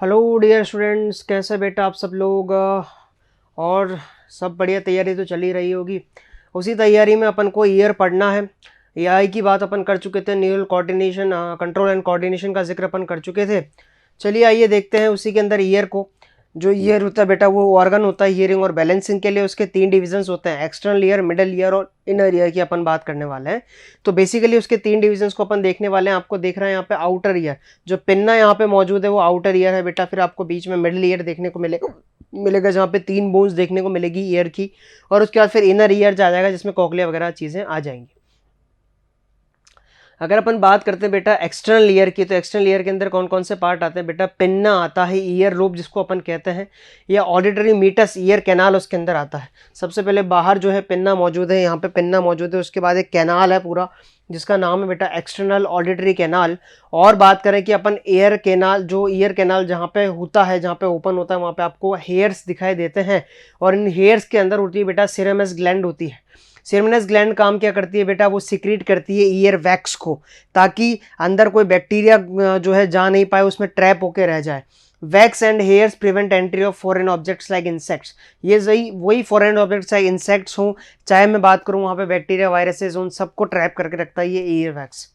Hello dear students, कैसे बेटा आप सब लोग। और सब बढ़िया, तैयारी तो चल ही रही होगी। उसी तैयारी में अपन को ईयर पढ़ना है। एआई की बात अपन कर चुके थे, neural coordination, control and coordination का जिक्र अपन कर चुके थे। चलिए आइए देखते हैं उसी के अंदर ईयर को। जो ईयर होता है बेटा, वो ऑर्गन होता है हियरिंग और बैलेंसिंग के लिए। उसके 3 डिविजन्स होते हैं, एक्सटर्नल ईयर, मिडल ईयर और इनर ईयर की अपन बात करने वाले हैं। तो बेसिकली उसके 3 डिविजन्स को अपन देखने वाले हैं। आपको देख रहे हैं यहाँ पे आउटर ईयर, जो पिन्ना यहाँ पे मौजूद है वो आउटर ईयर है बेटा। फिर आपको बीच में मिडल ईयर देखने को मिलेगा जहाँ पे 3 बोन्स देखने को मिलेगी ईयर की। और उसके बाद फिर इनर ईयर जा जाएगा जिसमें कॉकलिया वगैरह चीजें आ जाएंगी। अगर अपन बात करते हैं बेटा एक्सटर्नल ईयर की, तो एक्सटर्नल ईयर के अंदर कौन कौन से पार्ट आते हैं बेटा। पिन्ना आता है, ईयर लोब जिसको अपन कहते हैं, या ऑडिटरी मीटस ईयर कैनाल उसके अंदर आता है। सबसे पहले बाहर जो है पिन्ना मौजूद है, यहाँ पे पिन्ना मौजूद है। उसके बाद एक कैनाल है पूरा जिसका नाम है बेटा एक्सटर्नल ऑडिटरी कैनाल। और बात करें कि अपन एयर कैनाल, जो ईयर कैनाल जहाँ पे होता है, जहाँ पे ओपन होता है, वहाँ पे आपको हेयर्स दिखाई देते हैं। और इन हेयर्स के अंदर होती है बेटा सिरेमस ग्लैंड होती है। सिरेमस ग्लैंड काम क्या करती है बेटा, वो सिक्रीट करती है ईयर वैक्स को, ताकि अंदर कोई बैक्टीरिया जो है जा नहीं पाए, उसमें ट्रैप होके रह जाए। Wax and hairs prevent entry of foreign objects like insects. ये वही फॉरेन ऑब्जेक्ट्स लाइक इंसेक्ट्स हों, चाहे मैं बात करूं वहां पे बैक्टीरिया वायरसेस, उन सबको ट्रैप करके रखता है ये ईयर वैक्स।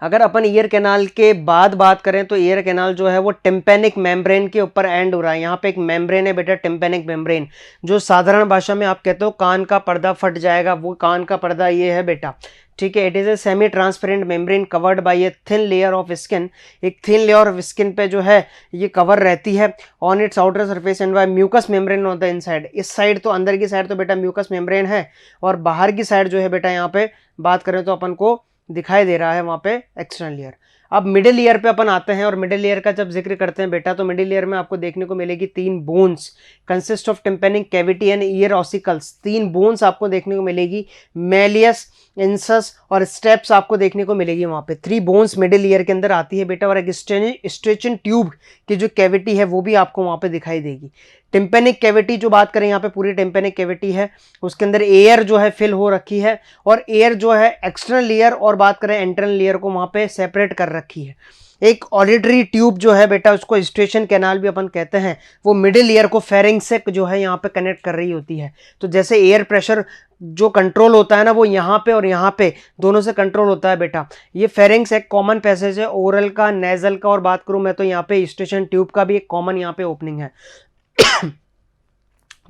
अगर अपन ईयर कैनाल के बाद बात करें तो ईयर कैनाल जो है वो टिम्पेनिक मेम्ब्रेन के ऊपर एंड हो रहा है। यहाँ पे एक मेम्ब्रेन है बेटा, टिम्पेनिक मेम्ब्रेन, जो साधारण भाषा में आप कहते हो कान का पर्दा फट जाएगा, वो कान का पर्दा ये है बेटा। ठीक है, it is a semi transparent membrane covered by a thin layer of skin. एक थिन लेयर ऑफ स्किन पे जो है ये कवर रहती है on its outer surface and by mucous membrane on the inside. इस साइड तो अंदर की साइड तो बेटा म्यूकस मेम्ब्रेन है, और बाहर की साइड जो है बेटा यहाँ पे बात करें तो अपन को दिखाई दे रहा है वहां पे एक्सटर्नल ईयर। अब मिडिल ईयर पे अपन आते हैं, और मिडिल ईयर का जब जिक्र करते हैं बेटा, तो मिडिल ईयर में आपको देखने को मिलेगी 3 bones consist of tympanic cavity and ear ossicles. 3 bones आपको देखने को मिलेगी, मेलियस, इंसस और स्टेप्स आपको देखने को मिलेगी वहां पे। 3 बोन्स मिडिल ईयर के अंदर आती है बेटा, और एक स्ट्रेचन ट्यूब की जो कैविटी है वो भी आपको वहां पे दिखाई देगी। टिम्पेनिक कैविटी जो बात करें, यहाँ पे पूरी टिम्पेनिक कैविटी है, उसके अंदर एयर जो है फिल हो रखी है, और एयर जो है एक्सटर्नल लेयर और बात करें इंटरनल लेयर को वहां पे सेपरेट कर रखी है। एक ऑडिटरी ट्यूब जो है बेटा, उसको स्टेशन कैनाल भी अपन कहते हैं, वो मिडिल ईयर को फेरिंग से जो है यहाँ पे कनेक्ट कर रही होती है। तो जैसे एयर प्रेशर जो कंट्रोल होता है ना, वो यहाँ पे और यहाँ पे दोनों से कंट्रोल होता है बेटा। ये फेरिंग्स एक कॉमन पैसेज है, ओरल का, नेजल का, और बात करूं मैं तो यहाँ पे स्टेशन ट्यूब का भी एक कॉमन यहाँ पे ओपनिंग है।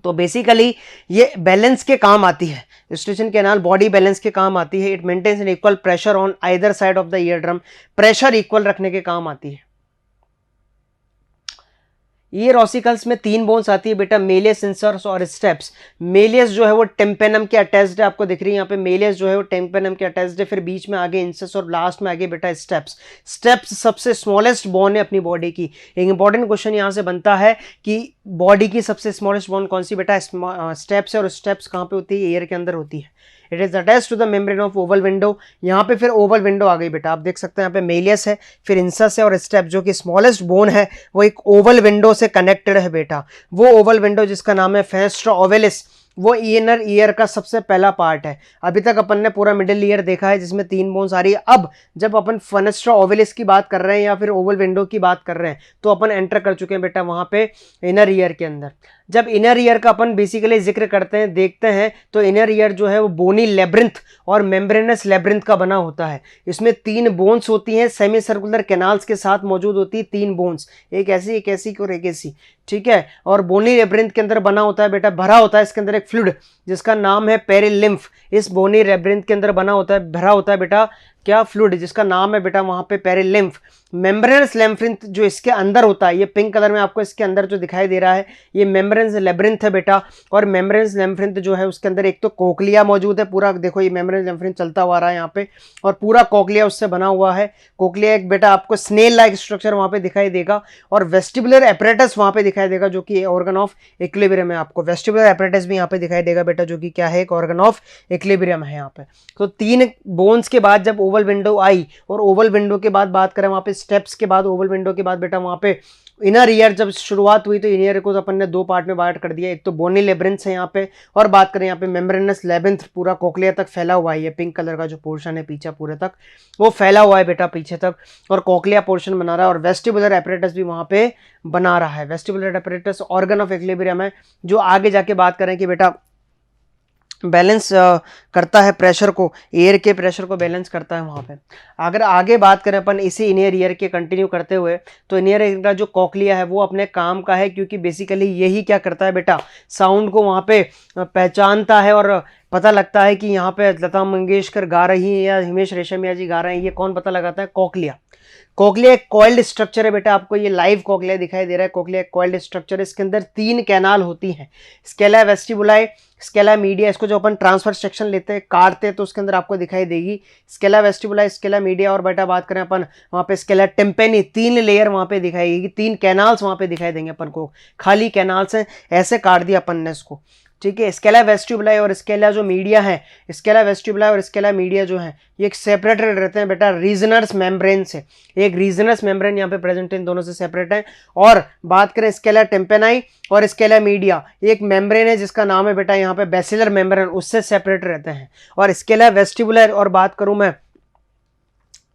तो बेसिकली ये बैलेंस के काम आती है, स्टेशन कैनाल बॉडी बैलेंस के काम आती है। It maintains an equal pressure on either side of the eardrum, pressure equal रखने के काम आती है। ईयर ऑसिकल्स में 3 बोन्स आती है बेटा, मेलियस, इंसर्स और स्टेप्स। मेलियस जो है वो टेम्पेनम के अटैच्ड है, आपको दिख रही है यहाँ पे मेलियस जो है वो टेम्पेनम के अटैच्ड है। फिर बीच में आगे इंसस और लास्ट में आगे बेटा स्टेप्स। स्टेप्स सबसे स्मॉलेस्ट बोन है अपनी बॉडी की। एक इंपॉर्टेंट क्वेश्चन यहाँ से बनता है कि बॉडी की सबसे स्मॉलेस्ट बोन कौन सी बेटा, स्टेप्स है। और स्टेप्स कहाँ पे होती है, ईयर के अंदर होती है। It is attached to the membrane of oval window. यहाँ पे फिर ओवल विंडो आ गई बेटा, आप देख सकते हैं यहाँ पे मेलियस है, फिर इंसस है, और स्टेप जो कि स्मॉलेस्ट बोन है वो एक ओवल विंडो से कनेक्टेड है बेटा। वो ओवल विंडो जिसका नाम है फेनेस्ट्रा ओवेलिस, वो इनर ईयर का सबसे पहला पार्ट है। अभी तक अपन ने पूरा मिडिल ईयर देखा है जिसमें 3 बोन्स आ रही है। अब जब अपन फेनेस्ट्रा ओवेलिस की बात कर रहे हैं या फिर ओवल विंडो की बात कर रहे हैं, तो अपन एंटर कर चुके हैं बेटा वहां पे इनर ईयर के अंदर। जब इनर ईयर का अपन बेसिकली जिक्र करते हैं, देखते हैं, तो इनर ईयर जो है वो बोनी लेब्रिंथ और मेम्ब्रेनस लेब्रिंथ का बना होता है। इसमें 3 बोन्स होती हैं, सेमी सर्कुलर कैनाल्स के साथ मौजूद होती है 3 बोन्स, एक ऐसी और एक ऐसी। ठीक है, और बोनी लेब्रिंथ के अंदर बना होता है बेटा, भरा होता है इसके अंदर एक फ्लूइड जिसका नाम है पेरिलिम्फ। इस बोनी लेब्रिंथ के अंदर बना होता है, भरा होता है बेटा क्या, फ्लूइड जिसका नाम है बेटा वहां पे पेरिलिम्फ। मेम्ब्रेनस लेब्रिंथ जो इसके अंदर होता है, ये पिंक कलर में आपको इसके अंदर जो दिखाई दे रहा है, ये मेम्ब्रेनस लेब्रिंथ है बेटा। और मेम्ब्रेनस लेब्रिंथ जो है उसके अंदर एक तो कोक्लिया मौजूद है पूरा, देखो ये मेम्ब्रेनस लेब्रिंथ चलता हुआ आ रहा है यहाँ पे, और पूरा कोक्लिया उससे बना हुआ है। कोक्लिया एक बेटा आपको स्नेल लाइक स्ट्रक्चर वहां पे दिखाई देगा, और वेस्टिबुलर एपरेटस वहां पे दिखाई देगा जो कि ऑर्गन ऑफ इक्विलिब्रियम है। आपको वेस्टिबुलर एपरेटस भी यहाँ पे दिखाई देगा बेटा, जो कि क्या है, एक ऑर्गन ऑफ इक्विलिब्रियम है यहाँ पे। तो 3 बोन्स के बाद जब ओवल विंडो आई, और ओवल विंडो के बाद बात करें वहां पे स्टेप्स के बाद, ओवल विंडो के बाद बेटा वहाँ पे इनर ईयर जब शुरुआत हुई तो इनर ईयर को अपन ने दो पार्ट में बांट कर दिया, एक तो बोनी लेब्रिंथ है यहाँ पे, और बात करें यहाँ पे मेम्ब्रेनस लेबिंथ पूरा कोक्लिया तक फैला हुआ है। ये पिंक कलर का जो पोर्शन है पीछे पूरे तक वो फैला हुआ है बेटा पीछे तक, और कोक्लिया पोर्शन बना रहा है, और वेस्टिबुलर एपरेटस भी वहाँ पे बना रहा है। Vestibular apparatus organ of equilibrium है, जो आगे जाके बात करें कि बेटा बैलेंस करता है प्रेशर को, एयर के प्रेशर को बैलेंस करता है वहाँ पे। अगर आगे बात करें अपन इसी इनर ईयर के कंटिन्यू करते हुए, तो इनर ईयर का जो कोक्लिया है वो अपने काम का है, क्योंकि बेसिकली यही क्या करता है बेटा, साउंड को वहाँ पे पहचानता है और पता लगता है कि यहाँ पे लता मंगेशकर गा रही है या हिमेश रेशमिया जी गा रहे हैं, ये कौन पता लगाता है, कोक्लिया। कोक्लिया एक कॉइल्ड स्ट्रक्चर है बेटा, आपको ये लाइव कोक्लिया दिखाई दे रहा है। कोक्लिया एक कॉइल्ड स्ट्रक्चर है, इसके अंदर 3 कैनाल होती हैं, स्केला वेस्टिबुलाई, स्केला मीडिया, इसको जो अपन ट्रांसफर सेक्शन लेते हैं काटते हैं तो उसके अंदर आपको दिखाई देगी स्केला वेस्टिबुलाई, स्केला मीडिया, और बेटा बात करें अपन वहाँ पे स्केला टेम्पेनी, 3 लेयर वहाँ पे दिखाई देगी, 3 कैनाल्स वहाँ पे दिखाई देंगे अपन को, खाली कैनाल्स हैं, ऐसे काट दिया अपन ने इसको, ठीक है। स्केला वेस्टिबुलाई और स्केला जो मीडिया है, स्केला वेस्टिबुलाई और स्केला मीडिया जो है ये एक सेपरेटेड रहते हैं बेटा रीजनर्स मेम्ब्रेन से, एक रीजनर्स मेम्ब्रेन यहाँ पे प्रेजेंट है, इन दोनों से सेपरेट है। और बात करें स्केला टेम्पेनाई और स्केला मीडिया, एक मेम्ब्रेन है जिसका नाम है बेटा यहाँ पे बेसिलर मेम्ब्रेन, उससे सेपरेट रहते हैं। और स्केला वेस्टिबुलर और बात करूँ मैं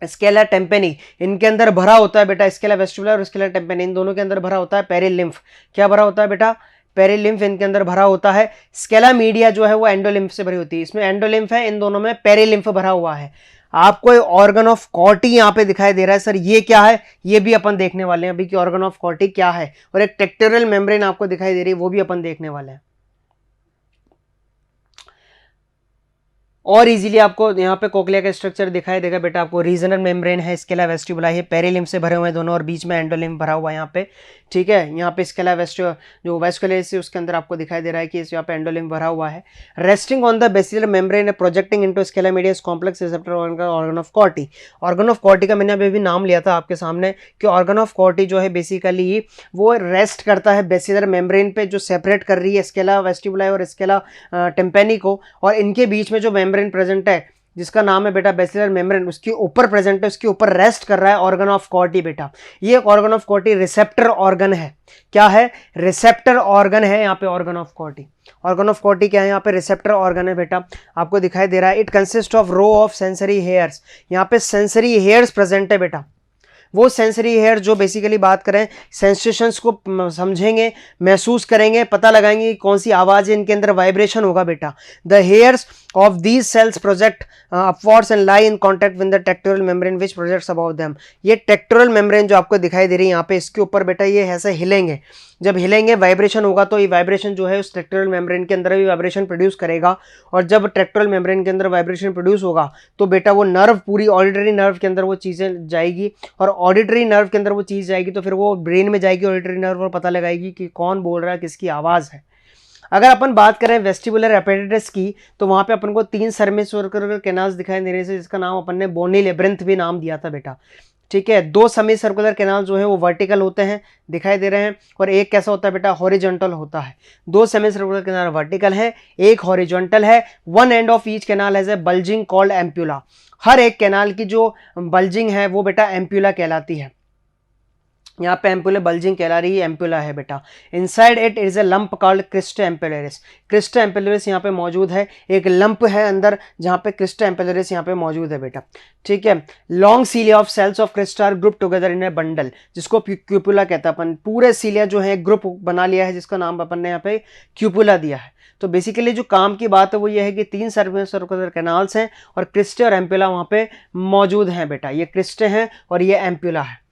स्केला टेम्पेनी, इनके अंदर भरा होता है बेटा, स्केला वेस्टिबुलर और स्केला टेम्पेनी इन दोनों के अंदर भरा होता है पेरिलिम्फ। क्या भरा होता है बेटा, पेरिलिम्फ इनके अंदर भरा होता है। स्केला मीडिया जो है वो एंडोलिम्फ से भरी होती है, इसमें एंडोलिम्फ है, इन दोनों में पेरिलिम्फ भरा हुआ है। आपको ऑर्गन ऑफ कॉटी यहाँ पे दिखाई दे रहा है, सर ये क्या है, ये भी अपन देखने वाले हैं अभी कि ऑर्गन ऑफ कॉटी क्या है, और एक टेक्टोरल मेम्ब्रेन आपको दिखाई दे रही है, वो भी अपन देखने वाले हैं। और इजीली आपको यहाँ पे कोक्लिया का स्ट्रक्चर दिखाई देगा बेटा, आपको रीजनल मेम्ब्रेन है, स्केला वेस्टिबुलाई है, पेरिलिम्फ से भरे हुए हैं दोनों, और बीच में एंडोलिम्फ भरा हुआ है यहाँ पे, ठीक है। यहाँ पे स्केला जो वेस्कुलस है उसके अंदर आपको दिखाई दे रहा है कि यहाँ पे एंडोलिम्फ भरा हुआ है। Resting on the basilar membrane projecting into Scala media complex receptor organ of कॉटी। Organ of कॉटी का मैंने अभी भी नाम लिया था आपके सामने कि ऑर्गन ऑफ कॉटी जो है बेसिकली वो रेस्ट करता है बेसिलर मेम्ब्रेन पे, जो सेपरेट कर रही है स्केला वेस्टिबुलाई और स्केला टेम्पेनी को, और इनके बीच में जो मेम्ब्रेन प्रेजेंट है जिसका नाम है बेटा बेसिलर मेम्ब्रेन, उसके ऊपर प्रेजेंट है, उसके ऊपर रेस्ट कर रहा है ऑर्गन ऑफ कॉटी बेटा। ये ऑर्गन ऑफ कॉटी रिसेप्टर ऑर्गन है, क्या है, रिसेप्टर ऑर्गन है यहाँ पे ऑर्गन ऑफ कॉटी। ऑर्गन ऑफ कॉटी क्या है, यहाँ पे रिसेप्टर ऑर्गन है बेटा, आपको दिखाई दे रहा है। It consist of row of sensory hairs, यहाँ पे सेंसरी हेयर्स प्रेजेंट है बेटा, वो सेंसरी हेयर जो बेसिकली बात करें सेंसेशंस को समझेंगे, महसूस करेंगे, पता लगाएंगे कि कौन सी आवाज़ है, इनके अंदर वाइब्रेशन होगा बेटा। The hairs of these cells project upwards and lie in contact with the tectorial membrane which projects above them. ये टेक्टोरल मेम्ब्रेन जो आपको दिखाई दे रही है यहाँ पे, इसके ऊपर बेटा ये ऐसे हिलेंगे, जब हिलेंगे वाइब्रेशन होगा, तो ये वाइब्रेशन जो है उस टेक्टोरल मेम्ब्रेन के अंदर भी वाइब्रेशन प्रोड्यूस करेगा, और जब टेक्टोरल मेम्ब्रेन के अंदर वाइब्रेशन प्रोड्यूस होगा तो बेटा वो नर्व पूरी ऑडिटरी नर्व के अंदर वो चीज़ें जाएगी, और ऑडिटरी नर्व के अंदर वो चीज़ जाएगी तो फिर वो ब्रेन में जाएगी ऑडिटरी नर्व, और पता लगाएगी कि कौन बोल रहा है, किसकी आवाज़ है। अगर अपन बात करें वेस्टिबुलर एपेरेटस की, तो वहाँ पे अपन को 3 सर्मे सर्कुलर कैनाल्स दिखाई दे रहे हैं, जिसका नाम अपन ने बोनी लेब्रिंथ भी नाम दिया था बेटा, ठीक है। 2 सेमी सर्कुलर कैनाल जो है वो वर्टिकल होते हैं, दिखाई दे रहे हैं, और एक कैसा होता है बेटा, हॉरिजॉन्टल होता है। 2 सेमी सर्कुलर कैनाल वर्टिकल है, एक हॉरिजॉन्टल है। One end of each canal has a bulging called ampulla. हर एक कैनाल की जो बल्जिंग है वो बेटा एम्प्यूला कहलाती है। यहाँ पे एम्पुला बल्जिंग कहला रही है, एम्पुला है बेटा। Inside it is A lump called Crysta ampullaris. Crysta ampullaris यहाँ पे मौजूद है, एक लंप है अंदर जहाँ पे क्रिस्टा एम्पुलरिस यहाँ पे मौजूद है बेटा, ठीक है। Long cilia of cells of crista are group together in a bundle, जिसको क्यूपुला कहता है अपन। पूरे सीलिया जो है ग्रुप बना लिया है, जिसका नाम अपन ने यहाँ पे क्यूपुला दिया है। तो बेसिकली जो काम की बात है वो ये है कि 3 सर्कुलर कैनाल्स हैं, और क्रिस्टे और एम्पुला वहाँ पे मौजूद हैं बेटा। ये क्रिस्टे हैं और ये एम्पुला है।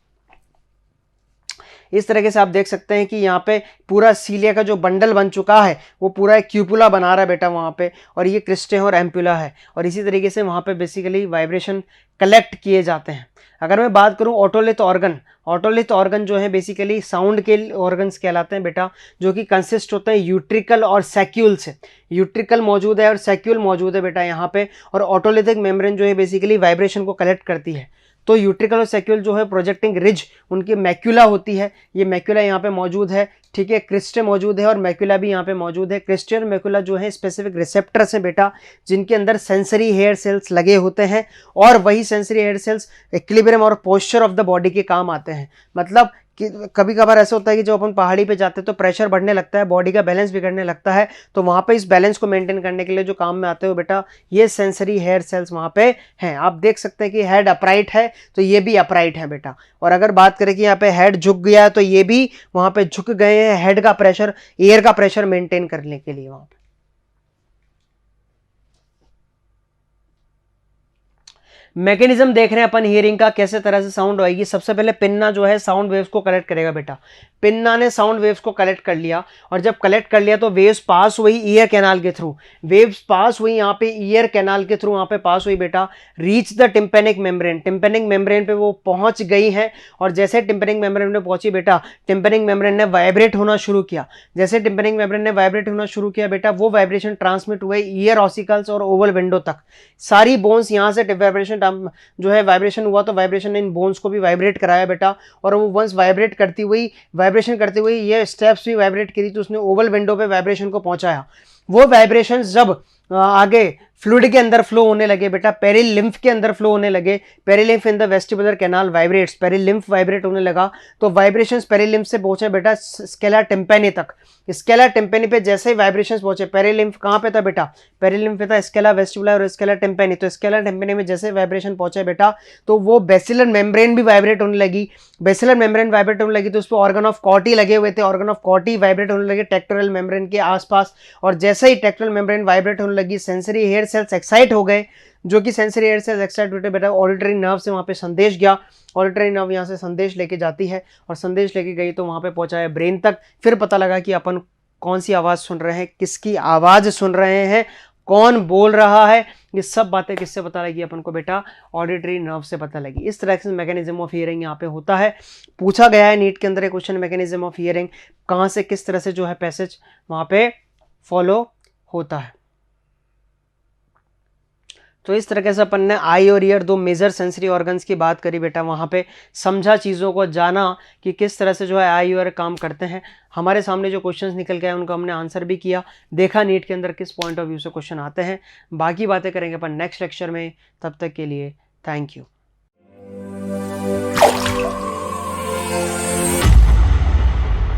इस तरीके से आप देख सकते हैं कि यहाँ पे पूरा सीलिया का जो बंडल बन चुका है वो पूरा एक क्यूपुला बना रहा है बेटा वहाँ पे, और ये क्रिस्टे और एम्पुला है, और इसी तरीके से वहाँ पे बेसिकली वाइब्रेशन कलेक्ट किए जाते हैं। अगर मैं बात करूँ ऑटोलिथ ऑर्गन, ऑटोलिथ ऑर्गन जो है बेसिकली साउंड के ऑर्गन्स कहलाते हैं बेटा, जो कि कंसिस्ट होते हैं यूट्रिकल और सैक्यूल से। यूट्रिकल मौजूद है और सैक्यूल मौजूद है बेटा यहाँ पे, और ऑटोलिथिक मेम्ब्रेन जो है बेसिकली वाइब्रेशन को कलेक्ट करती है। तो यूट्रिकल सेक्यूल जो है प्रोजेक्टिंग रिज उनकी मैक्यूला होती है, ये मैक्यूला यहाँ पे मौजूद है, ठीक है, क्रिस्टे मौजूद है और मैक्यूला भी यहाँ पे मौजूद है। क्रिस्टे और मैक्यूला जो है स्पेसिफिक रिसेप्टर्स हैं बेटा, जिनके अंदर सेंसरी हेयर सेल्स लगे होते हैं और वही सेंसरी हेयर सेल्स इक्विलिब्रियम और पोस्चर ऑफ द बॉडी के काम आते हैं। मतलब कि कभी कभार ऐसा होता है कि जब अपन पहाड़ी पे जाते हैं तो प्रेशर बढ़ने लगता है, बॉडी का बैलेंस बिगड़ने लगता है, तो वहां पे इस बैलेंस को मेंटेन करने के लिए जो काम में आते हो बेटा, ये सेंसरी हेयर सेल्स वहां पे हैं। आप देख सकते हैं कि हेड अपराइट है तो ये भी अपराइट है बेटा, और अगर बात करें कि यहाँ पे हेड झुक गया है तो ये भी वहां पे झुक गए हैं हेड का प्रेशर, एयर का प्रेशर मेंटेन करने के लिए। वहां पे मैकेनिज्म देख रहे हैं अपन हियरिंग का, कैसे तरह से साउंड आएगी। सबसे पहले पिन्ना जो है साउंड वेव्स को कलेक्ट करेगा बेटा, पिन्ना ने साउंड वेव्स को कलेक्ट कर लिया, और जब कलेक्ट कर लिया तो वेव्स पास हुई ईयर कैनाल के थ्रू, वेव्स पास हुई यहाँ पे ईयर कैनाल के थ्रू, वहां पे पास हुई बेटा, reach the tympanic membrane, tympanic membrane पे वो पहुंच गई है, और जैसे टिम्पेनिक मेम्ब्रेन में पहुंची बेटा, टिम्पेनिक मेम्ब्रेन ने वाइब्रेट होना शुरू किया। जैसे टिम्पेनिक मेम्ब्रेन ने वाइब्रेट होना शुरू किया बेटा, वो वाइब्रेशन ट्रांसमिट हुए ईयर ऑसिकल्स और ओवल विंडो तक। सारी बोन्स यहाँ से वाइब्रेशन जो है वाइब्रेशन हुआ, तो वाइब्रेशन ने इन बोन्स को भी वाइब्रेट कराया बेटा, और वो वंस वाइब्रेट करती हुई ये स्टेप्स भी वाइब्रेट करी, तो उसने ओवल विंडो पे वाइब्रेशन को पहुंचाया। वो वाइब्रेशन जब आगे फ्लूइड के अंदर फ्लो होने लगे बेटा, पेरिलिम्फ के अंदर फ्लो होने लगे, perilymph in the vestibular canal vibrates, perilymph vibrate होने लगा, तो वाइब्रेशंस पेरिलिम्फ से पहुंचे बेटा स्केला टिम्पेनी तक। स्केला टिम्पेनी पे जैसे ही वाइब्रेशंस पहुंचे, पेरिलिम्फ कहां पे था बेटा, पेरिलिम्फ पे था स्केला वेस्टिबुलर और स्केला टिम्पेनी, तो स्केला टिम्पेनी में जैसे वाइब्रेशन पहुंचे बेटा, तो वो बेसिलर मेम्ब्रेन भी वाइब्रेट होने लगी। बेसिलर मेम्ब्रेन वाइब्रेट होने लगी तो उस पर ऑर्गन ऑफ कॉटी लगे हुए थे, ऑर्गन ऑफ कॉटी वाइब्रेट होने लगे टेक्टोरल मेम्ब्रेन के आसपास, और जैसे ही टेक्टोरल मेम्ब्रेन वाइब्रेट होने लगी, सेंसरी हेयर सेल्स एक्साइट हो गए, जो कि सेंसरी हेयर सेल्स एक्साइट होते बेटा, ऑडिटरी नर्व से वहां पे संदेश गया, ऑडिटरी नर्व यहाँ से संदेश लेके जाती है, और संदेश लेके गई तो वहां पे पहुंचाया ब्रेन तक। फिर पता लगा कि अपन कौन सी आवाज सुन रहे हैं, किसकी आवाज सुन रहे हैं, कौन बोल रहा है, ये सब बातें किससे पता लगी अपन को बेटा, ऑडिटरी नर्व से पता लगी। इस तरह से मैकेनिज्म ऑफ हियरिंग यहाँ पे होता है। पूछा गया है नीट के अंदर एक क्वेश्चन, मैकेनिज्म ऑफ हियरिंग कहाँ से किस तरह से जो है पैसेज वहां पे फॉलो होता है। तो इस तरीके से अपन ने आई और ईयर, दो मेजर सेंसरी ऑर्गन्स की बात करी बेटा, वहाँ पे समझा चीज़ों को, जाना कि किस तरह से जो है आई और काम करते हैं। हमारे सामने जो क्वेश्चंस निकल के आए उनको हमने आंसर भी किया, देखा नीट के अंदर किस पॉइंट ऑफ व्यू से क्वेश्चन आते हैं। बाकी बातें करेंगे अपन नेक्स्ट लेक्चर में, तब तक के लिए थैंक यू।